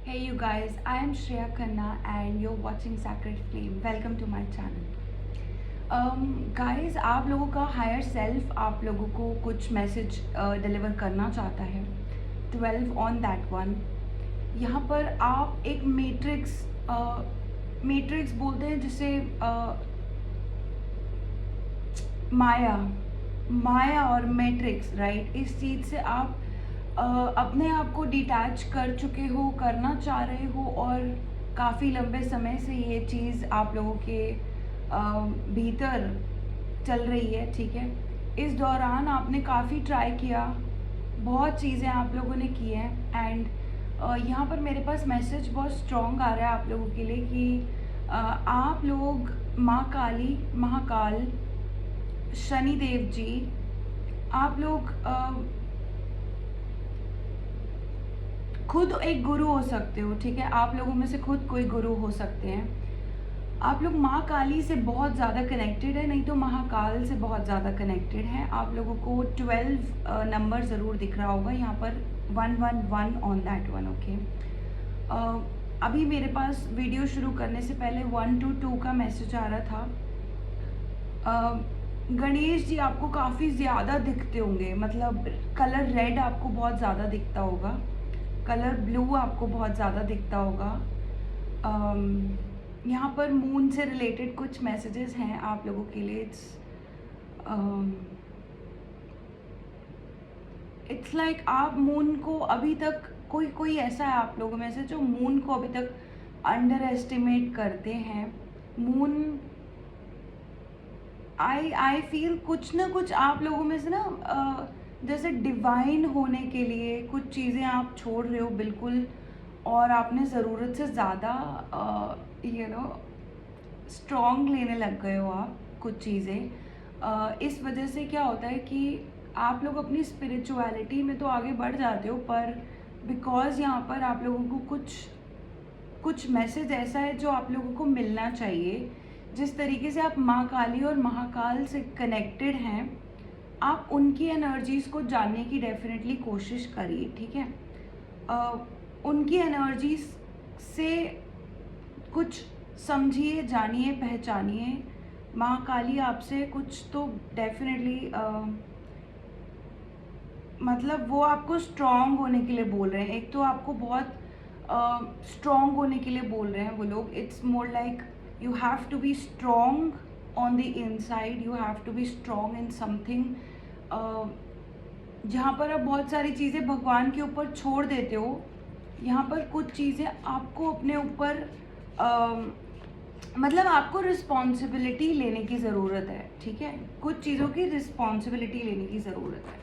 Hey you guys, I am Shreya Khanna and you're watching Sacred Flame. Welcome to my channel. Guys, आप लोगों का higher self आप लोगों को कुछ मैसेज डिलीवर करना चाहता है. 12 ऑन दैट वन. यहाँ पर आप एक मैट्रिक्स बोलते हैं जिसे माया और मैट्रिक्स, राइट. इस चीज़ से आप अपने आप को डिटैच कर चुके हो, करना चाह रहे हो और काफ़ी लंबे समय से ये चीज़ आप लोगों के भीतर चल रही है, ठीक है. इस दौरान आपने काफ़ी ट्राई किया, बहुत चीज़ें आप लोगों ने की हैं एंड यहाँ पर मेरे पास मैसेज बहुत स्ट्रॉन्ग आ रहा है आप लोगों के लिए कि आप लोग माँ काली, महाकाल, शनिदेव जी, आप लोग खुद एक गुरु हो सकते हो, ठीक है. आप लोगों में से खुद कोई गुरु हो सकते हैं. आप लोग माँ काली से बहुत ज़्यादा कनेक्टेड है, नहीं तो महाकाल से बहुत ज़्यादा कनेक्टेड है. आप लोगों को 12 नंबर ज़रूर दिख रहा होगा यहाँ पर, 111 ऑन दैट वन, ओके. अभी मेरे पास वीडियो शुरू करने से पहले 122 का मैसेज आ रहा था. गणेश जी आपको काफ़ी ज़्यादा दिखते होंगे, मतलब कलर रेड आपको बहुत ज़्यादा दिखता होगा, कलर ब्लू आपको बहुत ज़्यादा दिखता होगा. यहाँ पर मून से रिलेटेड कुछ मैसेजेस हैं आप लोगों के लिए. इट्स लाइक आप मून को अभी तक कोई ऐसा है आप लोगों में से जो मून को अभी तक अंडर एस्टिमेट करते हैं. मून आई फील कुछ ना कुछ आप लोगों में से ना जैसे डिवाइन होने के लिए कुछ चीज़ें आप छोड़ रहे हो बिल्कुल, और आपने ज़रूरत से ज़्यादा स्ट्रॉन्ग लेने लग गए हो आप कुछ चीज़ें. इस वजह से क्या होता है कि आप लोग अपनी स्पिरिचुअलिटी में तो आगे बढ़ जाते हो, पर बिकॉज़ यहाँ पर आप लोगों को कुछ मैसेज ऐसा है जो आप लोगों को मिलना चाहिए. जिस तरीके से आप माँ काली और महाकाल से कनेक्टेड हैं, आप उनकी एनर्जीज़ को जानने की डेफिनेटली कोशिश करिए, ठीक है. उनकी एनर्जीज से कुछ समझिए, जानिए, पहचानिए. माँ काली आपसे कुछ तो डेफिनेटली मतलब वो आपको स्ट्रॉन्ग होने के लिए बोल रहे हैं. एक तो आपको बहुत स्ट्रॉन्ग होने के लिए बोल रहे हैं वो लोग. It's more like you have to be strong on the inside, you have to be strong in something. जहाँ पर आप बहुत सारी चीज़ें भगवान के ऊपर छोड़ देते हो, यहाँ पर कुछ चीज़ें आपको अपने ऊपर मतलब आपको रिस्पॉन्सिबिलिटी लेने की ज़रूरत है, ठीक है. कुछ चीज़ों की रिस्पॉन्सिबिलिटी लेने की ज़रूरत है.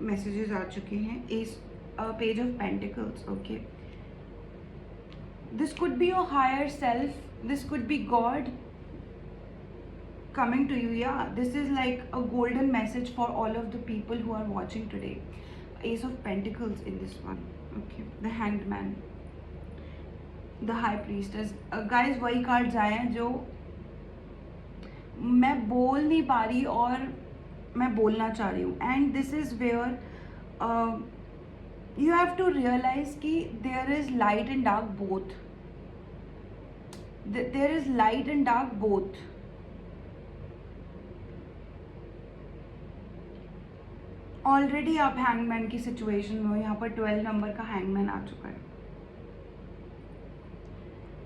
मैसेजेस आ चुके हैं. इस page of pentacles, okay. This could be your higher self, this could be God coming to you. Yeah, this is like a golden message for all of the people who are watching today. Ace of Pentacles in this one, okay. The Hanged Man, the High Priestess. Guys, वही cards आए हैं जो मैं बोल नहीं पा रही और मैं बोलना चाह रही हूँ. And this is where you have to realize कि there is light and dark both. There is light and dark both. Already आप हैंगमैन की सिचुएशन में हो. यहाँ पर 12 नंबर का हैंगमैन आ चुका है.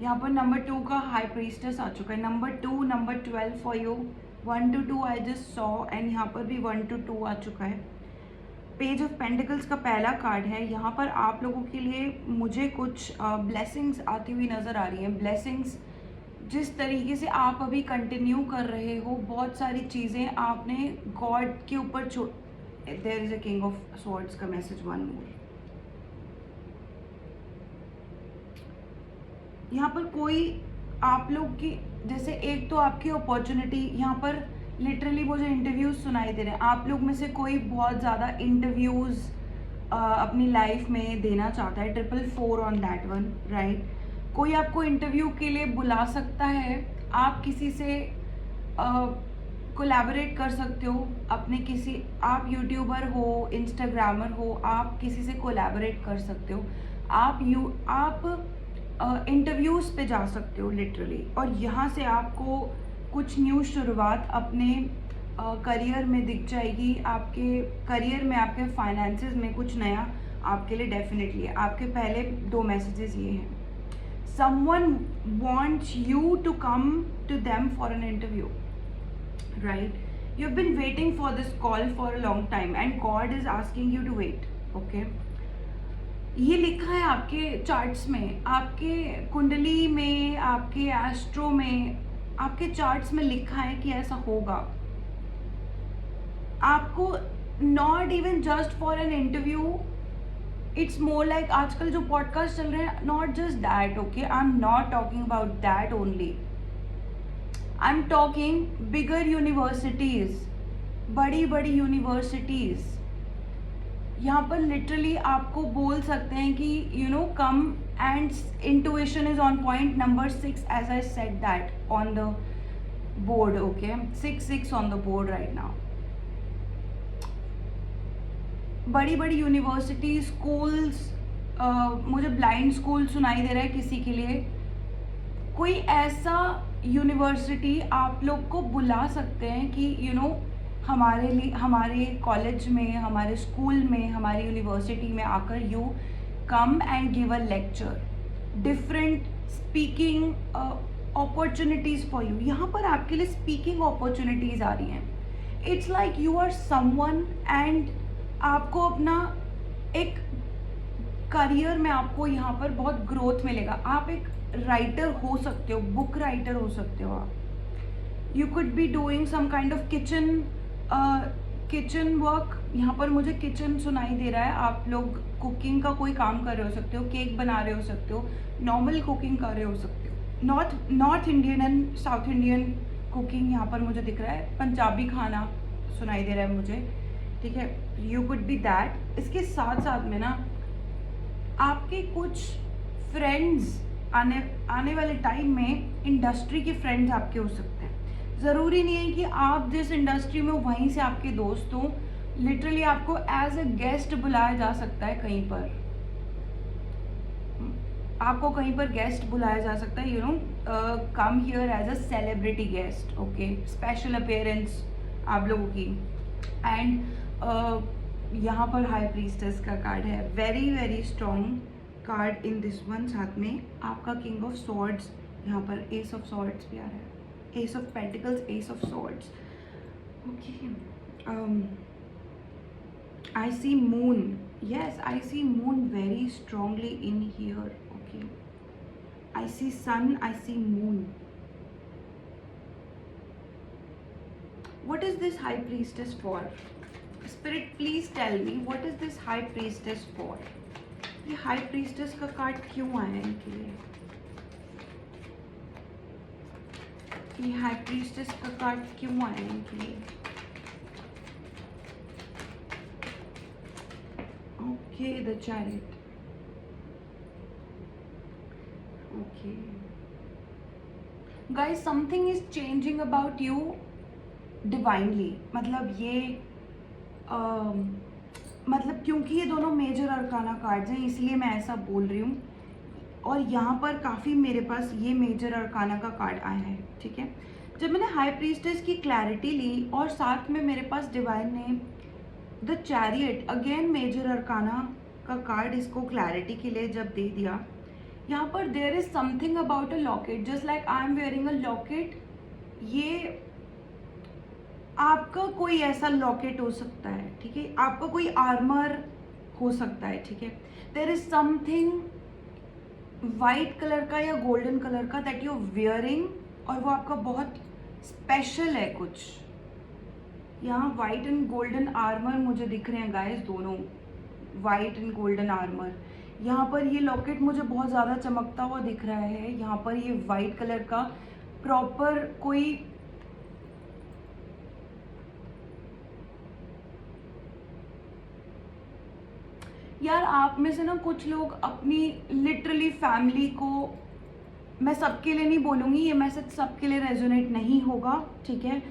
यहाँ पर नंबर 2 का हाई प्रीस्टेस आ चुका है. Number 2, number 12 for you. 1 to 2 I just saw, and यहाँ पर भी 1 to 2 आ चुका है. पेज ऑफ पेंटिकल्स का पहला कार्ड है. यहाँ पर आप लोगों के लिए मुझे कुछ ब्लेसिंग्स आती हुई नज़र आ रही हैं. ब्लेसिंग्स जिस तरीके से आप अभी कंटिन्यू कर रहे हो, बहुत सारी चीज़ें आपने गॉड के ऊपर छोड़. There is a king of swords का मैसेज, वन मोर. यहाँ पर कोई आप लोग की जैसे एक तो आपकी अपॉर्चुनिटी, यहाँ पर लिटरली मुझे इंटरव्यूज़ सुनाई दे रहे हैं. आप लोग में से कोई बहुत ज़्यादा इंटरव्यूज़ अपनी लाइफ में देना चाहता है. 444 ऑन दैट वन, राइट. कोई आपको इंटरव्यू के लिए बुला सकता है. आप किसी से कोलैबोरेट कर सकते हो. अपने किसी, आप यूट्यूबर हो, इंस्टाग्रामर हो, आप किसी से कोलैबोरेट कर सकते हो. आप इंटरव्यूज़ पे जा सकते हो लिटरली, और यहाँ से आपको कुछ न्यू शुरुआत अपने करियर में दिख जाएगी। आपके करियर में, आपके फाइनेंसेस में कुछ नया आपके लिए डेफिनेटली है। आपके पहले 2 मैसेजेस ये हैं, someone wants you to come to them for an interview, right? You've been waiting for this call for a long time and God is asking you to wait, okay? ये लिखा है आपके charts में, आपके कुंडली में, आपके एस्ट्रो में, आपके चार्ट्स में लिखा है कि ऐसा होगा। आपको not even just for an interview, it's more like आजकल जो पॉडकास्ट चल रहे हैं, not just that, okay? I am not talking about that only, I am talking bigger universities, बड़ी बड़ी यूनिवर्सिटीज़ यहाँ पर लिटरली आपको बोल सकते हैं कि you know come and intuition is on point number 6 as I said that on the board, okay? 6 on the board right now. बड़ी बड़ी यूनिवर्सिटी, स्कूल्स, मुझे ब्लाइंड स्कूल सुनाई दे रहा है किसी के लिए। कोई ऐसा यूनिवर्सिटी आप लोग को बुला सकते हैं कि यू नो हमारे लिए, हमारे कॉलेज में, हमारे स्कूल में, हमारी यूनिवर्सिटी में आकर you come and give a lecture, different speaking opportunities for you. यहाँ पर आपके लिए स्पीकिंग अपॉर्चुनिटीज़ आ रही हैं। It's like you are someone एंड आपको अपना एक करियर में आपको यहाँ पर बहुत ग्रोथ मिलेगा। आप एक राइटर हो सकते हो, बुक राइटर हो सकते हो आप। You could be doing some kind of kitchen work. यहाँ पर मुझे किचन सुनाई दे रहा है। आप लोग कुकिंग का कोई काम कर रहे हो सकते हो, केक बना रहे हो सकते हो, नॉर्मल कुकिंग कर रहे हो सकते हो। North Indian and south Indian cooking यहाँ पर मुझे दिख रहा है। पंजाबी खाना सुनाई दे रहा है मुझे, ठीक है? You could B that. इसके साथ साथ में ना आपके कुछ फ्रेंड्स आने वाले टाइम में इंडस्ट्री के फ्रेंड्स आपके हो सकते हैं। ज़रूरी नहीं है कि आप जिस इंडस्ट्री में हो वहीं से आपके दोस्त हों। लिटरली आपको एज अ गेस्ट बुलाया जा सकता है कहीं पर, आपको कहीं पर गेस्ट बुलाया जा सकता है, you know come here as a celebrity guest, okay? Special appearance आप लोगों की। एंड यहाँ पर हाई प्रीस्टेस का कार्ड है, very very strong card in this one. साथ में आपका किंग ऑफ सॉर्ड्स, यहाँ पर एस ऑफ सॉर्ड्स भी आ रहा है, ace of pentacles, ace of swords, okay? I see moon, yes, I see moon very strongly in here, okay? I see sun, I see moon. What is this high priestess for? Spirit, please tell me, what is this high priestess for? ये high priestess का card क्यों आया इनके लिए? ये high priestess का card क्यों आया इनके लिए? Okay, the chariot. Okay. Guys, something is changing about you divinely. मतलब ये मतलब क्योंकि ये दोनों मेजर अरकाना कार्ड्स हैं इसलिए मैं ऐसा बोल रही हूँ। और यहाँ पर काफ़ी मेरे पास ये मेजर अरकाना का कार्ड आया है, ठीक है? जब मैंने हाई प्रीस्टेस की क्लैरिटी ली और साथ में मेरे पास डिवाइन ने the chariot, again major arcana का कार्ड, इसको क्लैरिटी के लिए जब दे दिया, यहाँ पर there is something about a locket, just like I am wearing a locket. ये आपका कोई ऐसा लॉकेट हो सकता है, ठीक है? आपका कोई आर्मर हो सकता है, ठीक है? There is something white colour का या गोल्डन कलर का दैट यू वेयरिंग, और वो आपका बहुत स्पेशल है कुछ। यहाँ वाइट एंड गोल्डन आर्मर मुझे दिख रहे हैं गाइस, दोनों वाइट एंड गोल्डन आर्मर। यहाँ पर ये लॉकेट मुझे बहुत ज़्यादा चमकता हुआ दिख रहा है। यहाँ पर ये वाइट कलर का प्रॉपर कोई यार आप में से ना कुछ लोग अपनी लिटरली फैमिली को, मैं सबके लिए नहीं बोलूँगी, ये मैसेज सबके लिए रेजोनेट नहीं होगा, ठीक है?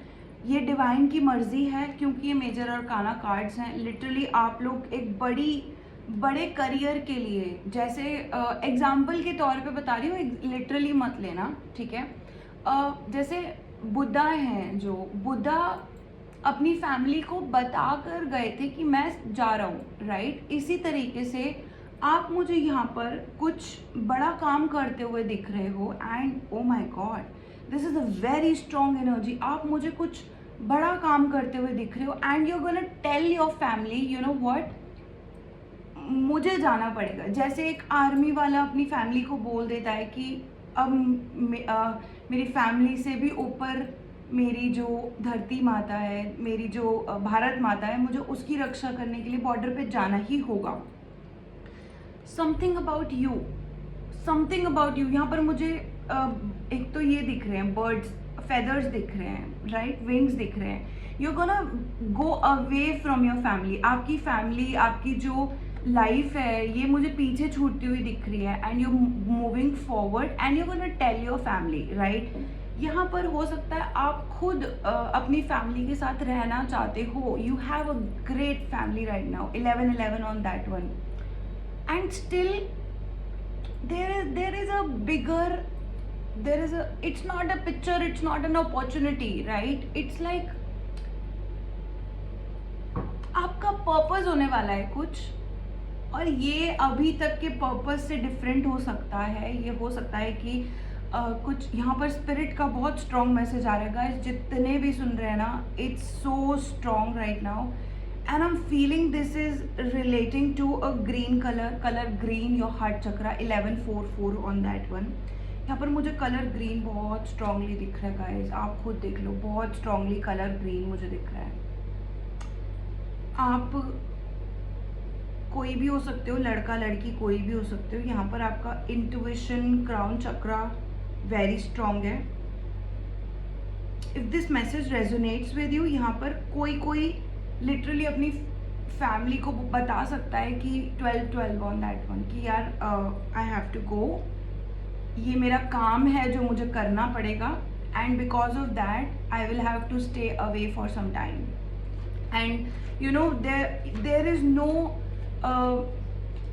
ये डिवाइन की मर्जी है क्योंकि ये मेजर अरकाना कार्ड्स हैं। लिटरली आप लोग एक बड़ी बड़े करियर के लिए, जैसे एग्जाम्पल के तौर पे बता रही हूँ, लिटरली मत लेना, ठीक है। जैसे बुद्धा हैं, जो बुद्धा अपनी फैमिली को बता कर गए थे कि मैं जा रहा हूँ, राइट। इसी तरीके से आप मुझे यहाँ पर कुछ बड़ा काम करते हुए दिख रहे हो, and oh my God, this is a very strong energy. आप मुझे कुछ बड़ा काम करते हुए दिख रहे हो, and you are gonna tell your family, you know what, मुझे जाना पड़ेगा। जैसे एक आर्मी वाला अपनी फैमिली को बोल देता है कि अब मेरी फैमिली से भी ऊपर मेरी जो धरती माता है, मेरी जो भारत माता है, मुझे उसकी रक्षा करने के लिए बॉर्डर पे जाना ही होगा। Something about you, something about you, यहाँ पर मुझे एक तो ये दिख रहे हैं बर्ड्स, फेदर्स दिख रहे हैं, राइट, विंग्स दिख रहे हैं। You gonna go away from your family. आपकी फैमिली, आपकी जो लाइफ है, ये मुझे पीछे छूटती हुई दिख रही है, and you moving forward, and you gonna tell your family, right. यहाँ पर हो सकता है आप खुद अपनी फैमिली के साथ रहना चाहते हो। You have a great family right now, 11-11 on that one, and still there is a bigger, it's not a picture, it's not an opportunity, right? It's like आपका पर्पस होने वाला है कुछ, और ये अभी तक के पर्पस से डिफरेंट हो सकता है। ये हो सकता है कि कुछ यहाँ पर स्पिरिट का बहुत स्ट्रॉन्ग मैसेज आ रहा है गाइस, जितने भी सुन रहे हैं ना, it's so strong right now, and I'm feeling this is relating to a green color green, your heart chakra, 1144 on that one। यहाँ पर मुझे कलर ग्रीन बहुत स्ट्रांगली दिख रहा है गाइस, आप खुद देख लो, बहुत स्ट्रांगली कलर ग्रीन मुझे दिख रहा है। आप कोई भी हो सकते हो, लड़का लड़की कोई भी हो सकते हो। यहाँ पर आपका इंट्यूशन, क्राउन चक्रा वेरी स्ट्रांग है। If this message resonates with you, यहाँ पर कोई लिटरली अपनी फैमिली को बता सकता है कि 12-12 ऑन दैट वन, कि यार आई हैव टू गो, ये मेरा काम है जो मुझे करना पड़ेगा, and because of that I will have to stay away for some time, and you know there is no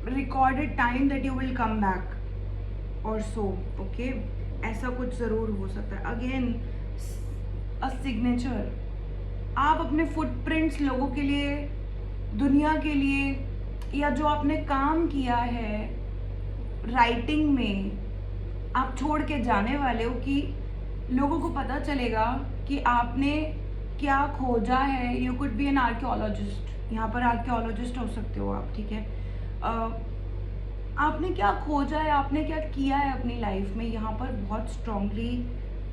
recorded time that you will come back और सो, ओके, ऐसा कुछ ज़रूर हो सकता है। अगेन अ सिग्नेचर, आप अपने footprints लोगों के लिए, दुनिया के लिए, या जो आपने काम किया है राइटिंग में, आप छोड़ के जाने वाले हो, कि लोगों को पता चलेगा कि आपने क्या खोजा है। You could B an archaeologist, यहाँ पर आर्कियोलॉजिस्ट हो सकते हो आप, ठीक है। आपने क्या खोजा है, आपने क्या किया है अपनी लाइफ में, यहाँ पर बहुत स्ट्रांगली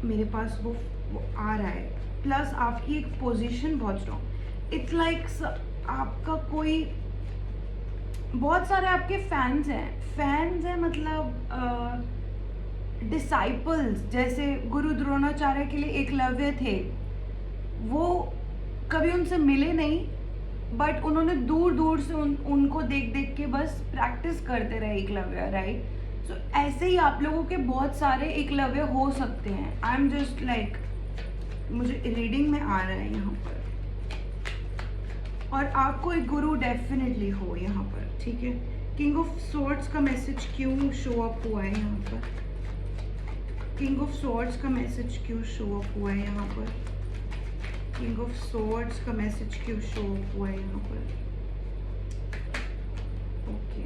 मेरे पास वो आ रहा है। प्लस आपकी एक पोजीशन बहुत स्ट्रॉन्ग, इट्स लाइक आपका कोई, बहुत सारे आपके फैंस हैं मतलब डिसाइपल्स, जैसे गुरु द्रोणाचार्य के लिए एकलव्य थे, वो कभी उनसे मिले नहीं, बट उन्होंने दूर दूर से उनको देख देख के बस प्रैक्टिस करते रहे एकलव्य, राइट। सो ऐसे ही आप लोगों के बहुत सारे एकलव्य हो सकते हैं। आई एम जस्ट लाइक, मुझे रीडिंग में आ रहा है यहाँ पर, और आपको एक गुरु डेफिनेटली हो यहाँ पर, ठीक है। किंग ऑफ स्वॉर्ड्स का मैसेज क्यों शो अप हुआ है यहाँ पर, किंग ऑफ स्वॉर्ड्स का मैसेज क्यों शो अप हुआ है यहाँ पर, किंग ऑफ स्वॉर्ड्स का मैसेज क्यों शो अप हुआ है यहाँ पर, okay.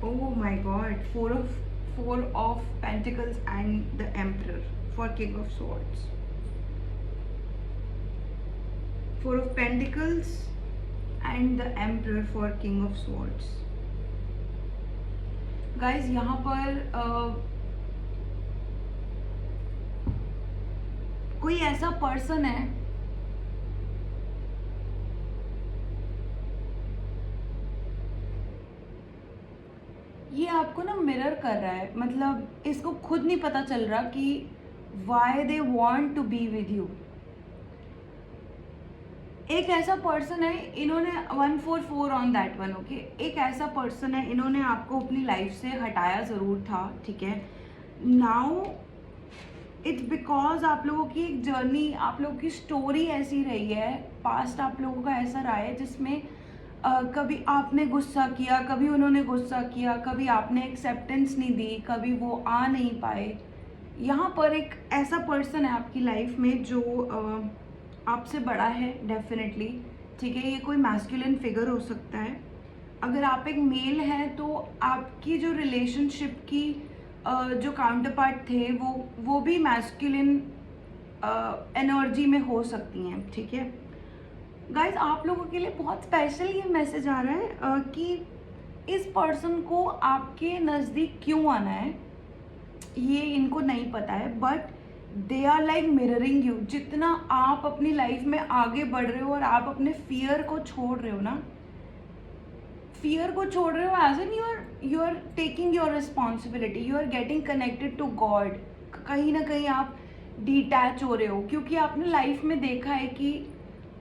Oh my God, four of pentacles and the emperor for King of Swords, Four of Pentacles and the Emperor for King of Swords। Guys, यहाँ पर कोई ऐसा पर्सन है ये आपको ना मिरर कर रहा है, मतलब इसको खुद नहीं पता चल रहा कि why they want to be with you। एक ऐसा पर्सन है, इन्होंने 144 ऑन दैट वन, ओके। एक ऐसा पर्सन है, इन्होंने आपको अपनी लाइफ से हटाया ज़रूर था, ठीक है। नाउ इट्स बिकॉज आप लोगों की एक जर्नी, आप लोगों की स्टोरी ऐसी रही है, पास्ट आप लोगों का ऐसा रहा है जिसमें कभी आपने गुस्सा किया, कभी उन्होंने गुस्सा किया, कभी आपने एक्सेप्टेंस नहीं दी, कभी वो आ नहीं पाए। यहाँ पर एक ऐसा पर्सन है आपकी लाइफ में जो आपसे बड़ा है डेफिनेटली, ठीक है। ये कोई मैस्कुलिन फिगर हो सकता है। अगर आप एक मेल हैं तो आपकी जो रिलेशनशिप की जो काउंटर पार्ट थे वो भी मैस्कुलिन एनर्जी में हो सकती हैं, ठीक है। गाइज आप लोगों के लिए बहुत स्पेशल ये मैसेज आ रहा है कि इस पर्सन को आपके नज़दीक क्यों आना है ये इनको नहीं पता है, but they are like mirroring you. जितना आप अपनी लाइफ में आगे बढ़ रहे हो और आप अपने फियर को छोड़ रहे हो ना, फियर को छोड़ रहे हो, as and you are taking your responsibility, you are getting connected to God. कहीं ना कहीं आप डिटैच हो रहे हो, क्योंकि आपने लाइफ में देखा है कि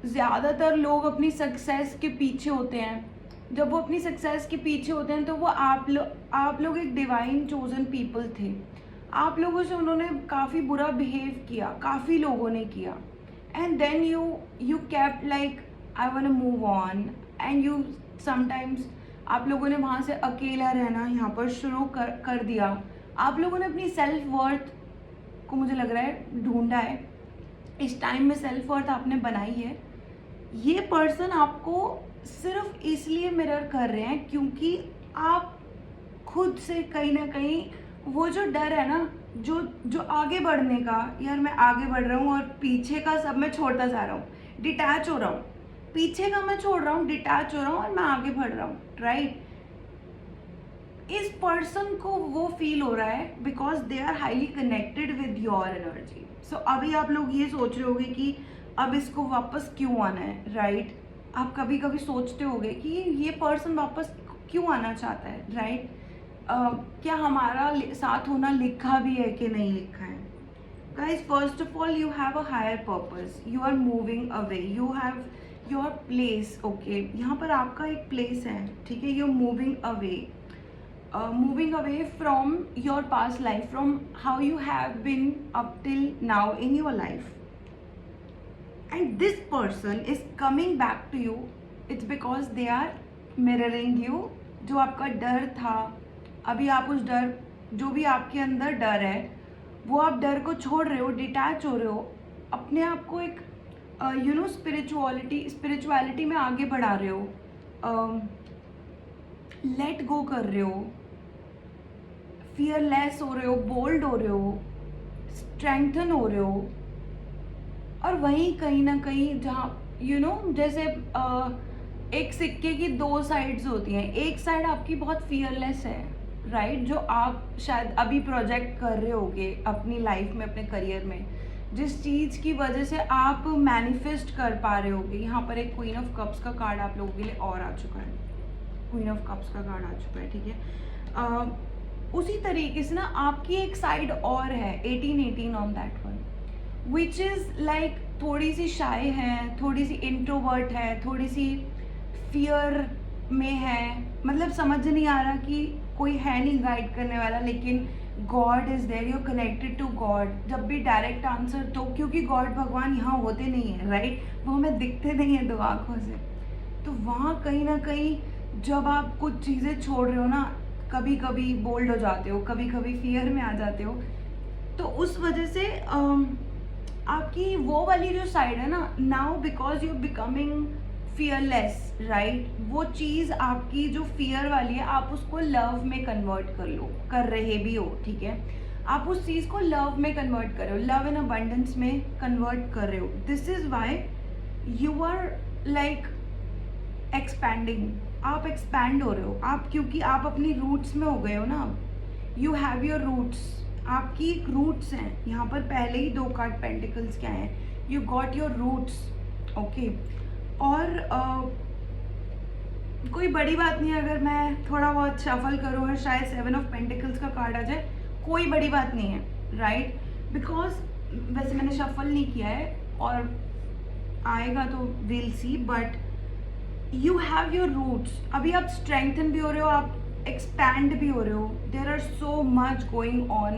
ज़्यादातर लोग अपनी सक्सेस के पीछे होते हैं। जब वो अपनी सक्सेस के पीछे होते हैं तो वो आप लोग एक डिवाइन चोजन पीपल थे। आप लोगों से उन्होंने काफ़ी बुरा बिहेव किया, काफ़ी लोगों ने किया, and then you kept like I want to move on, and you sometimes आप लोगों ने वहाँ से अकेला रहना यहाँ पर शुरू कर दिया। आप लोगों ने अपनी सेल्फ वर्थ को, मुझे लग रहा है, ढूंढा है। इस टाइम में सेल्फ वर्थ आपने बनाई है। ये पर्सन आपको सिर्फ इसलिए मिरर कर रहे हैं क्योंकि आप खुद से कहीं ना कहीं वो जो डर है ना, जो आगे बढ़ने का, यार मैं आगे बढ़ रहा हूँ और पीछे का सब मैं छोड़ता जा रहा हूँ, डिटैच हो रहा हूँ, पीछे का मैं छोड़ रहा हूँ, डिटैच हो रहा हूँ और मैं आगे बढ़ रहा हूँ, राइट। इस पर्सन को वो फील हो रहा है because they are highly connected with your energy. So अभी आप लोग ये सोच रहे होगे कि अब इसको वापस क्यों आना है, राइट। आप कभी कभी सोचते होगे कि ये पर्सन वापस क्यों आना चाहता है, राइट। क्या हमारा साथ होना लिखा भी है कि नहीं लिखा है। Guys first of all you have a higher purpose, you are moving away, you have your place, okay. यहाँ पर आपका एक प्लेस है, ठीक है। You are moving away from your past life, from how you have been up till now in your life, and this person is coming back to you. It's because they are mirroring you. जो आपका डर था, अभी आप उस डर, जो भी आपके अंदर डर है, वो आप डर को छोड़ रहे हो, डिटैच हो रहे हो, अपने आप को एक स्पिरिचुअलिटी में आगे बढ़ा रहे हो, लेट गो कर रहे हो, फियरलेस हो रहे हो, बोल्ड हो रहे हो, स्ट्रेंथन हो रहे हो। और वहीं कहीं ना कहीं जहाँ जैसे एक सिक्के की दो साइड्स होती हैं। एक साइड आपकी बहुत फियरलेस है, राइट, जो आप शायद अभी प्रोजेक्ट कर रहे होगे अपनी लाइफ में, अपने करियर में, जिस चीज़ की वजह से आप मैनिफेस्ट कर पा रहे होगे। यहाँ पर एक क्वीन ऑफ कप्स का कार्ड आप लोगों के लिए और आ चुका है, क्वीन ऑफ कप्स का कार्ड आ चुका है, ठीक है। उसी तरीके से ना आपकी एक साइड और है, 18 on that one, which is like थोड़ी सी शाय है, थोड़ी सी इंट्रोवर्ट है, थोड़ी सी फियर में है। मतलब समझ नहीं आ रहा कि कोई है नहीं गाइड करने वाला, लेकिन god is there, you connected to god. जब भी डायरेक्ट आंसर तो, क्योंकि गॉड भगवान यहाँ होते नहीं हैं, राइट, वो हमें दिखते नहीं हैं दो आँखों से। तो वहाँ कहीं ना कहीं जब आप कुछ चीज़ें छोड़ रहे हो ना, कभी कभी बोल्ड हो जाते हो, कभी कभी फियर में आ जाते हो, तो उस वजह से आपकी वो वाली जो साइड है ना, now because you becoming fearless, right, वो चीज़ आपकी जो फियर वाली है, आप उसको लव में कन्वर्ट कर रहे भी हो, ठीक है। आप उस चीज़ को लव में कन्वर्ट कर रहे हो, लव इन अबंडेंस में कन्वर्ट कर रहे हो। This is why you are like expanding, आप एक्सपैंड हो रहे हो, आप, क्योंकि आप अपनी रूट्स में हो गए हो ना। यू हैव योर रूट्स, आपकी एक रूट्स हैं। यहाँ पर पहले ही दो कार्ड पेंटिकल्स क्या हैं, you got your roots, okay. और कोई बड़ी बात नहीं अगर मैं थोड़ा बहुत शफल करूँ और शायद 7 ऑफ पेंटिकल्स का कार्ड आ जाए, कोई बड़ी बात नहीं है, राइट। बिकॉज वैसे मैंने शफल नहीं किया है और आएगा तो will see, but you have your roots. अभी आप स्ट्रेंथन भी हो रहे हो, आप एक्सपैंड भी हो रहे हो, there are so much going on.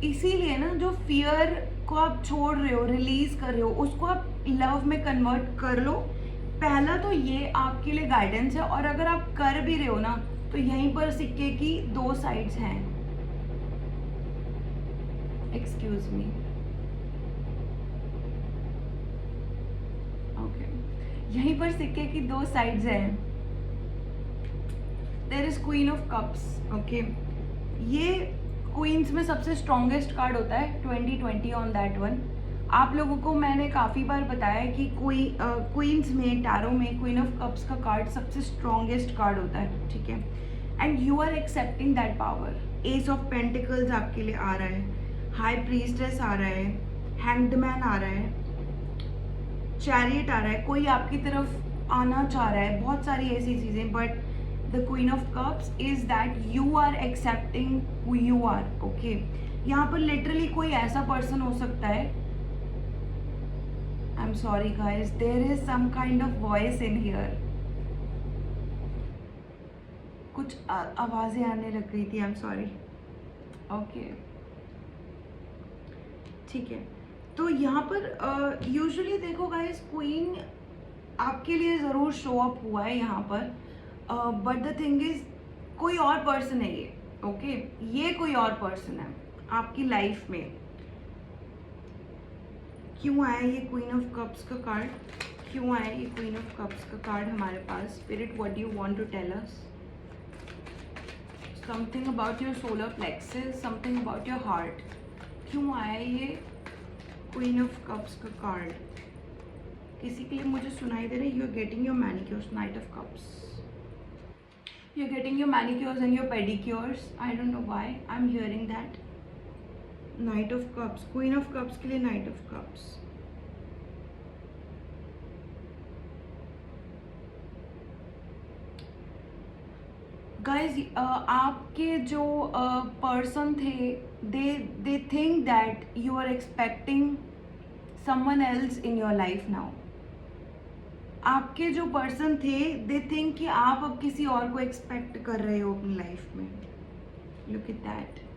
इसीलिए ना जो फियर को आप छोड़ रहे हो, रिलीज कर रहे हो, उसको आप लव में कन्वर्ट कर लो। पहला तो ये आपके लिए गाइडेंस है, और अगर आप कर भी रहे हो ना तो यहीं पर सिक्के की 2 साइड्स हैं। एक्सक्यूज मी, ओके, यहीं पर सिक्के की 2 साइड्स हैं। There is queen of cups, okay. ये क्वींस में सबसे स्ट्रॉन्गेस्ट कार्ड होता है 2020 ऑन दैट वन। आप लोगों को मैंने काफ़ी बार बताया कि क्वींस में, टैरो में क्वीन ऑफ कप्स का कार्ड सबसे स्ट्रॉन्गेस्ट कार्ड होता है, ठीक है। And you are accepting that power. Ace of pentacles आपके लिए आ रहा है, हाई प्रीस्टेस आ रहा है, हैंग्ड मैन आ रहा है, चैरियट आ रहा है, कोई आपकी तरफ आना चाह रहा है, बहुत सारी ऐसी चीज़ें। But the queen of cups is that you are accepting who you are, okay. यहाँ पर लिटरली कोई ऐसा पर्सन हो सकता है, I am sorry guys, there is some kind of voice in here, कुछ आवाज़ें आने लग गई थी, आई एम सॉरी, ओके, ठीक है। तो यहाँ पर यूजुअली देखो गाइज, क्वीन आपके लिए ज़रूर शो अप हुआ है यहाँ पर, बट द थिंग इज कोई और पर्सन है ये, ओके। ये कोई और पर्सन है आपकी लाइफ में। क्यों आया ये क्वीन ऑफ कप्स का कार्ड? क्यों आया ये क्वीन ऑफ कप्स का कार्ड हमारे पास? Spirit, what do you want to tell us? Something about your solar plexus, something about your heart. क्यों आया ये क्वीन ऑफ कप्स का कार्ड? किसी के लिए मुझे सुनाई दे रहा है, you are getting your manicures, knight of cups, you are getting your manicures and your pedicures, I don't know why I am hearing that. Night of cups, queen of cups के लिए नाइट ऑफ कप्स। गाइज, आपके जो person थे, they think that you are expecting someone else in your life now. आपके जो person थे, they think कि आप अब किसी और को एक्सपेक्ट कर रहे हो अपनी लाइफ में। Look at that.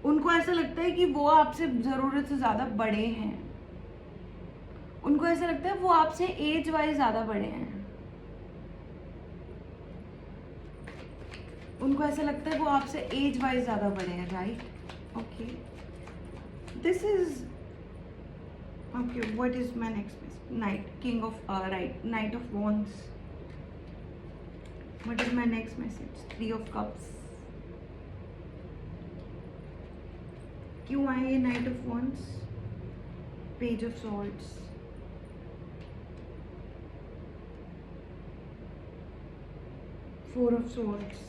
उनको ऐसा लगता है कि वो आपसे ज़रूरत से ज़्यादा बड़े हैं। उनको ऐसा लगता है वो आपसे एज वाइज ज़्यादा बड़े हैं। उनको ऐसा लगता है वो आपसे एज वाइज ज़्यादा बड़े हैं, right? Okay, this is okay. What is my next message? Night, king of right, night of wands. What is my next message? 3 of cups. क्यों आए ये night of wands? Page of swords, 4 of swords,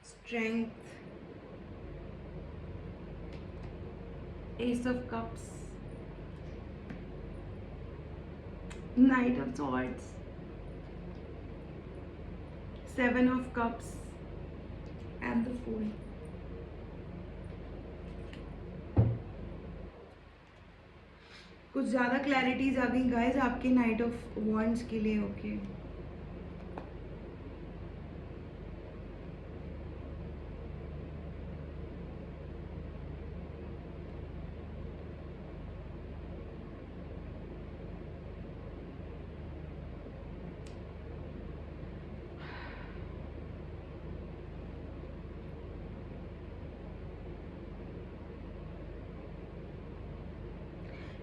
strength, S of cups, night of swords, 7 of cups and the Fool. कुछ ज़्यादा clarities आ गई guys आपके night of wands के लिए, okay.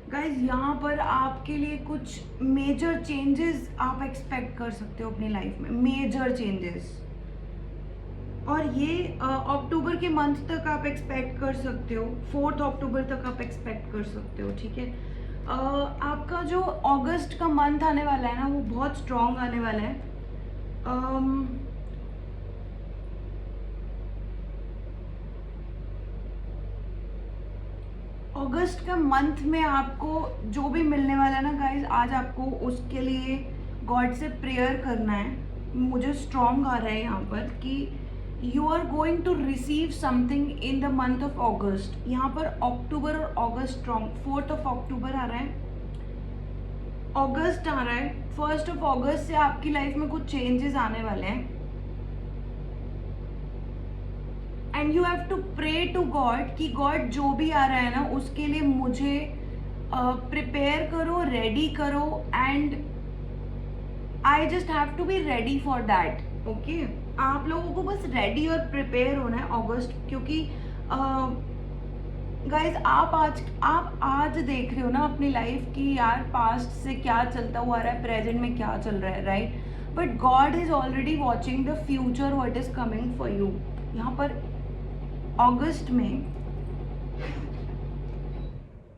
Guys, यहाँ पर आपके लिए कुछ मेजर चेंजेस आप एक्सपेक्ट कर सकते हो अपनी लाइफ में, मेजर चेंजेस। और ये अक्टूबर के मंथ तक आप एक्सपेक्ट कर सकते हो, 4 अक्टूबर तक आप एक्सपेक्ट कर सकते हो, ठीक है। आपका जो अगस्त का मंथ आने वाला है ना, वो बहुत स्ट्रॉन्ग आने वाला है। अगस्त का मंथ में आपको जो भी मिलने वाला है ना गाइज, आज आपको उसके लिए गॉड से प्रेयर करना है। मुझे स्ट्रॉन्ग आ रहा है यहाँ पर कि you are going to receive something in the month of August. यहाँ पर अक्टूबर और अगस्त स्ट्रॉन्ग, 4 अक्टूबर आ रहा है, अगस्त आ रहा है, 1 अगस्त से आपकी लाइफ में कुछ चेंजेस आने वाले हैं। And you have to pray to god कि गॉड जो भी आ रहा है ना उसके लिए मुझे प्रिपेयर करो, रेडी करो, and I just have to be ready for that. Okay, आप लोगों को बस रेडी और प्रिपेयर होना है अगस्त, क्योंकि गाइज आप आज देख रहे हो ना अपनी लाइफ की, यार पास्ट से क्या चलता हुआ रहा है, प्रेजेंट में क्या चल रहा है, right? But God is already watching the future, what is coming for you. यहाँ पर अगस्त में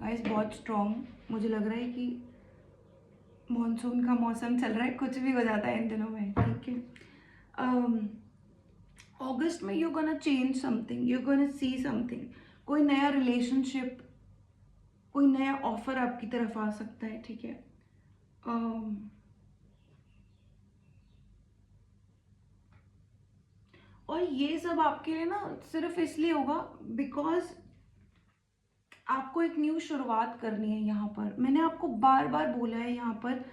गाइज बहुत स्ट्रॉन्ग मुझे लग रहा है कि मॉनसून का मौसम चल रहा है, कुछ भी हो जाता है इन दिनों में, ठीक है। अगस्त में you gonna change something, you gonna see something, कोई नया रिलेशनशिप, कोई नया ऑफर आपकी तरफ आ सकता है, ठीक है। और ये सब आपके लिए ना सिर्फ इसलिए होगा बिकॉज आपको एक न्यू शुरुआत करनी है। यहाँ पर मैंने आपको बार बार बोला है, यहाँ पर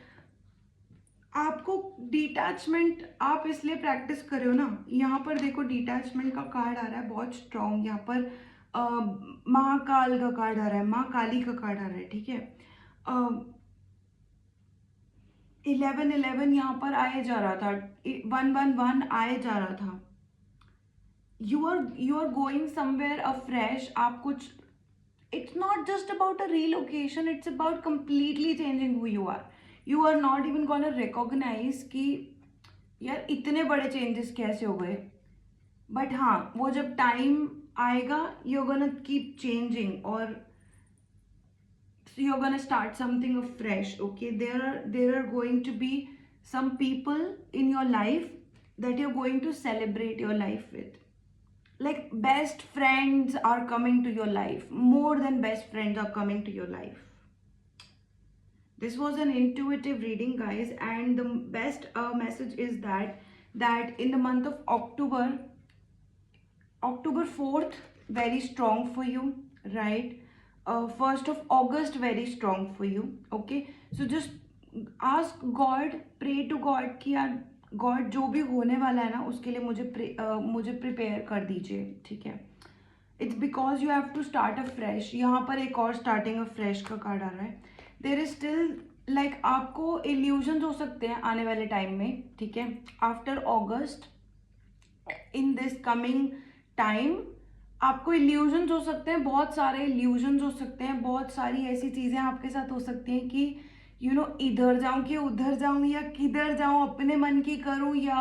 आपको डिटैचमेंट आप इसलिए प्रैक्टिस कर रहे हो ना। यहाँ पर देखो डिटैचमेंट का कार्ड आ रहा है बहुत स्ट्रॉन्ग, यहाँ पर महाकाल का कार्ड आ रहा है, माँ काली का कार्ड आ रहा है, ठीक है। 1111 यहाँ पर आए जा रहा था, 111 आए जा रहा था। You are going somewhere afresh, आप कुछ, it's not just about a relocation, it's about completely changing who you are. You are not even gonna recognize कि यार इतने बड़े चेंजेस कैसे हो गए, बट हाँ वो जब टाइम आएगा you're gonna keep changing, और you're gonna start something afresh. Okay, there are going to be some people in your life that you're going to celebrate your life with. Like best friends are coming to your life, more than best friends are coming to your life. This was an intuitive reading, guys, and the best message is that in the month of October 4th very strong for you, right? 1st of August very strong for you. Okay, so just ask God, pray to God कि यार God जो भी होने वाला है ना उसके लिए मुझे प्रिपेयर कर दीजिए, ठीक है। It's because you have to start afresh. यहाँ पर एक और स्टार्टिंग अ फ्रेश का कार्ड आ रहा है। देर इज स्टिल लाइक आपको इल्यूजन हो सकते हैं आने वाले टाइम में, ठीक है। After August, in this coming time आपको इल्यूजन हो सकते हैं, बहुत सारे इल्यूजन हो सकते हैं, बहुत सारी ऐसी चीज़ें आपके साथ हो सकती हैं कि इधर जाऊं कि उधर जाऊं, या किधर जाऊं, अपने मन की करूं, या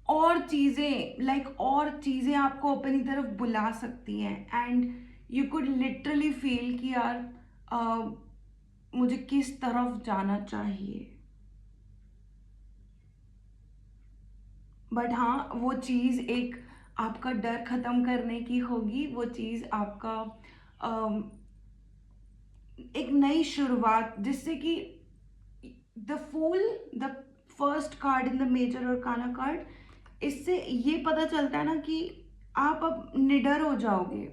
और चीज़ें और चीज़ें आपको अपनी तरफ बुला सकती हैं, and you could literally feel कि यार मुझे किस तरफ जाना चाहिए। बट हाँ वो चीज़ एक आपका डर ख़त्म करने की होगी, वो चीज़ आपका एक नई शुरुआत, जिससे कि the fool, the first card in the major arcana card, इससे ये पता चलता है ना कि आप अब निडर हो जाओगे,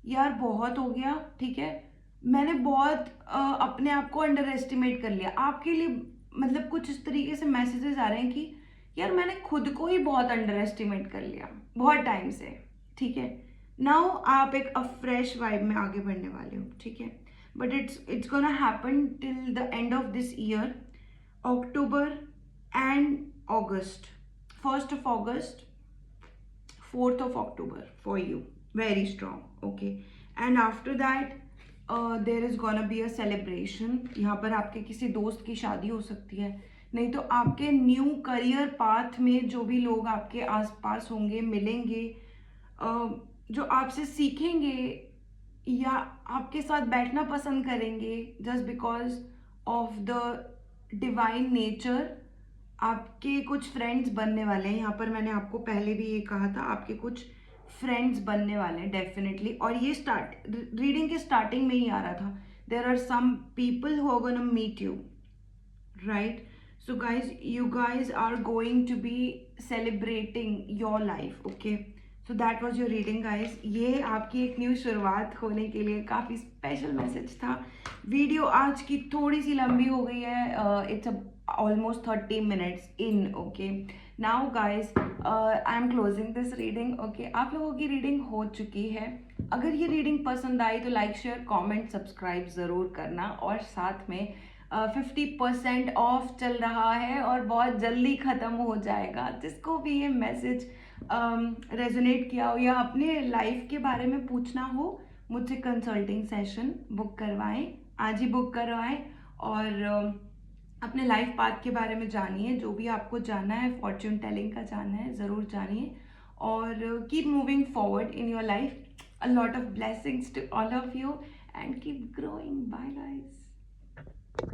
यार बहुत हो गया, ठीक है, मैंने बहुत अपने आप को अंडर एस्टिमेट कर लिया। आपके लिए मतलब कुछ इस तरीके से मैसेजेस आ रहे हैं कि यार मैंने खुद को ही बहुत अंडर एस्टिमेट कर लिया बहुत टाइम से, ठीक है। नाउ आप एक फ्रेश वाइब में आगे बढ़ने वाले हो, ठीक है। But it's gonna happen till the end of this year, October and August. 1st of August, 4th of October for you, very strong. Okay, and after that there is gonna be a celebration. यहाँ पर आपके किसी दोस्त की शादी हो सकती है, नहीं तो आपके न्यू करियर पाथ में जो भी लोग आपके आसपास होंगे, मिलेंगे, जो आपसे सीखेंगे या आपके साथ बैठना पसंद करेंगे, just because of the divine nature, आपके कुछ फ्रेंड्स बनने वाले हैं। यहाँ पर मैंने आपको पहले भी ये कहा था, आपके कुछ फ्रेंड्स बनने वाले हैं डेफिनेटली, और ये रीडिंग के स्टार्टिंग में ही आ रहा था। There are some people who are gonna meet you, right? So guys, you guys are going to be celebrating your life, okay? So that was your reading guys. ये आपकी एक न्यू शुरुआत होने के लिए काफ़ी स्पेशल मैसेज था। Video आज की थोड़ी सी लंबी हो गई है, it's almost 30 minutes in. Okay now guys, I am closing this reading. Okay, आप लोगों की रीडिंग हो चुकी है। अगर ये रीडिंग पसंद आई तो लाइक शेयर कमेंट सब्सक्राइब ज़रूर करना, और साथ में 50% ऑफ चल रहा है और बहुत जल्दी ख़त्म हो जाएगा। जिसको भी ये मैसेज रेजोनेट किया हो या अपने लाइफ के बारे में पूछना हो, मुझसे कंसल्टिंग सेशन बुक करवाएं, आज ही बुक करवाएं, और अपने लाइफ पाथ के बारे में जानिए। जो भी आपको जानना है, फॉर्च्यून टेलिंग का जानना है, ज़रूर जानिए, और keep moving forward in your life. A lot of blessings to all of you and keep growing. Bye guys.